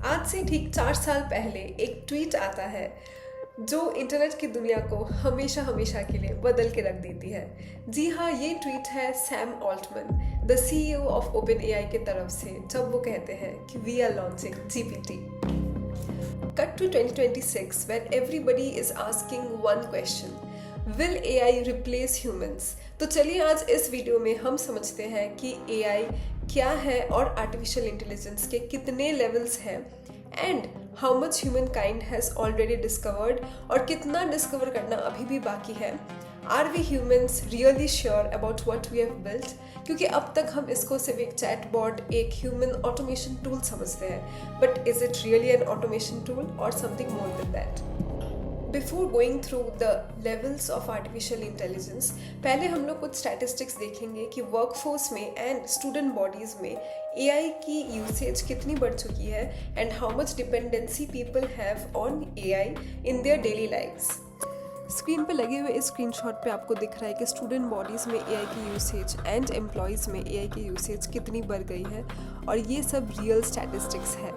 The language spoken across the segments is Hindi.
आज से ठीक 4 साल पहले एक ट्वीट आता है जो इंटरनेट की दुनिया को हमेशा हमेशा के लिए बदल के रख देती है। जी हाँ, ये ट्वीट है Sam Altman, the CEO of OpenAI की तरफ से, जब वो कहते हैं कि we are launching GPT. Cut to 2026 when everybody is asking one question, will AI replace humans? तो चलिए आज इस वीडियो में हम समझते हैं कि AI क्या है और आर्टिफिशियल इंटेलिजेंस के कितने लेवल्स हैं and how much humankind has already discovered और कितना डिस्कवर करना अभी भी बाकी है। Are we humans really sure about what we have built? क्योंकि अब तक हम इसको सिर्फ एक चैटबॉट, एक ह्यूमन ऑटोमेशन टूल समझते हैं, but is it really an automation tool और something more than that? Before going through the levels of artificial intelligence, पहले हम लोग कुछ स्टैटिस्टिक्स देखेंगे कि वर्कफोर्स में एंड स्टूडेंट बॉडीज़ में एआई की यूसेज कितनी बढ़ चुकी है and how much dependency people have on AI in their daily lifes. Screen पे लगे हुए इस स्क्रीनशॉट पे आपको दिख रहा है कि स्टूडेंट बॉडीज़ में एआई की यूसेज एंड एम्प्लॉयज़ में एआई की यूसेज कितनी बढ़ गई है और ये सब रियल स्टैटिस्टिक्स है।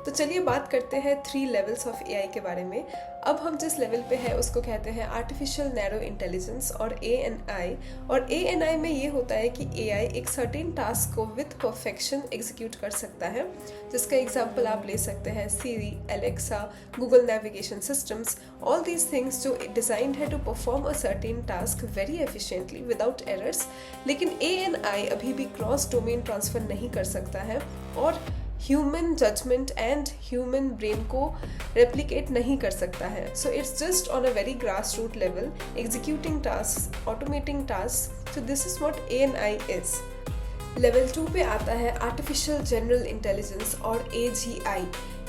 तो चलिए बात करते हैं 3 लेवल्स ऑफ एआई के बारे में। अब हम जिस लेवल पे है उसको कहते हैं आर्टिफिशियल नैरो इंटेलिजेंस और ANI। और ANI में ये होता है कि एआई एक सर्टेन टास्क को विथ परफेक्शन एग्जीक्यूट कर सकता है, जिसका एग्जांपल आप ले सकते हैं Siri, Alexa, Google navigation systems, all these things जो डिजाइंड है to perform a certain task very efficiently without errors. लेकिन ANI अभी भी क्रॉस डोमेन ट्रांसफर नहीं कर सकता है और human judgment and human brain को रेप्लिकेट नहीं कर सकता है। So it's just on a very grass root level executing task, automating task. So this is what ANI is. Level 2 पे आता है आर्टिफिशियल जनरल इंटेलिजेंस और AGI।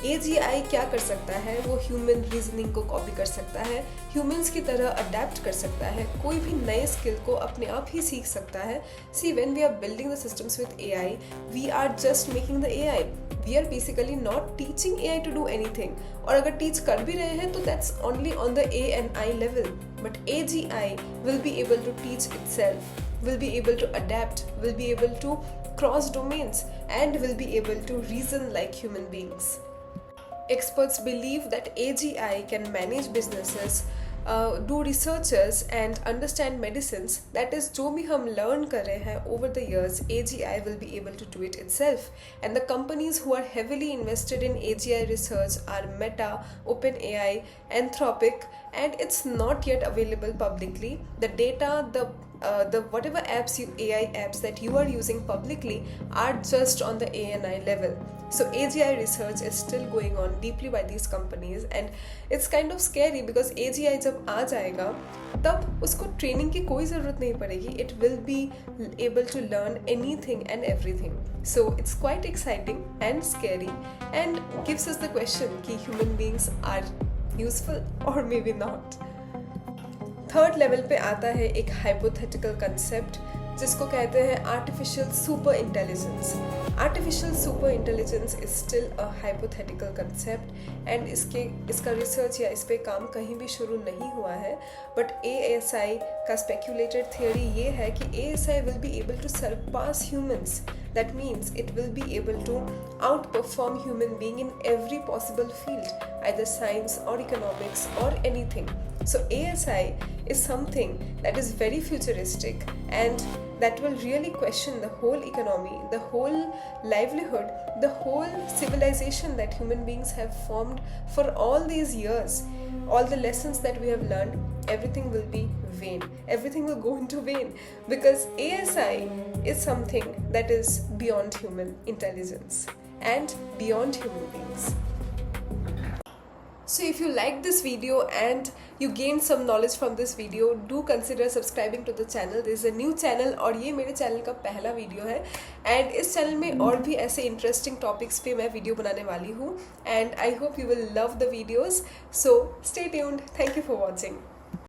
AGI क्या कर सकता है? वो ह्यूमन रीजनिंग को कॉपी कर सकता है, ह्यूमंस की तरह अडेप्ट कर सकता है, कोई भी नए स्किल को अपने आप ही सीख सकता है। See when we are building the systems with AI, we are just making the AI, we are basically not teaching AI to do anything. और अगर टीच कर भी रहे हैं तो that's only on the ANI level, but AGI will be able to teach itself, will be able to adapt, will be able to cross domains, and will be able to reason like human beings. Experts believe that AGI can manage businesses, do researches and understand medicines. That is, जो भी हम learn कर रहे हैं over the years, AGI will be able to do it itself. And the companies who are heavily invested in AGI research are Meta, OpenAI, Anthropic, and it's not yet available publicly. The data, the whatever AI apps that you are using publicly are just on the ANI level. So AGI research is still going on deeply by these companies and it's kind of scary because AGI जब आ जाएगा तब उसको ट्रेनिंग की कोई ज़रूरत नहीं पड़ेगी. It will be able to learn anything and everything. So it's quite exciting and scary and gives us the question कि human beings are useful or maybe not. Third level पे आता है एक हाइपोथेटिकल कंसेप्ट जिसको कहते हैं artificial super intelligence. Artificial super intelligence is still a hypothetical concept and इसका रिसर्च या इस पे काम कहीं भी शुरू नहीं हुआ है, बट ASI का स्पेक्यूलेटेड थियोरी ये है कि ASI will be able to surpass humans. That means it will be able to outperform human being in every possible field, either science or economics or anything. So ASI is something that is very futuristic and that will really question the whole economy, the whole livelihood, the whole civilization that human beings have formed for all these years. All the lessons that we have learned, everything will be vain. Everything will go into vain because ASI is something that is beyond human intelligence and beyond human beings. So if you like this video and you gained some knowledge from this video, do consider subscribing to the channel. This is a new channel और ये मेरे चैनल का पहला वीडियो है and इस चैनल में और भी ऐसे इंटरेस्टिंग टॉपिक्स पे मैं वीडियो बनाने वाली हूँ and I hope you will love the videos. So stay tuned. Thank you for watching.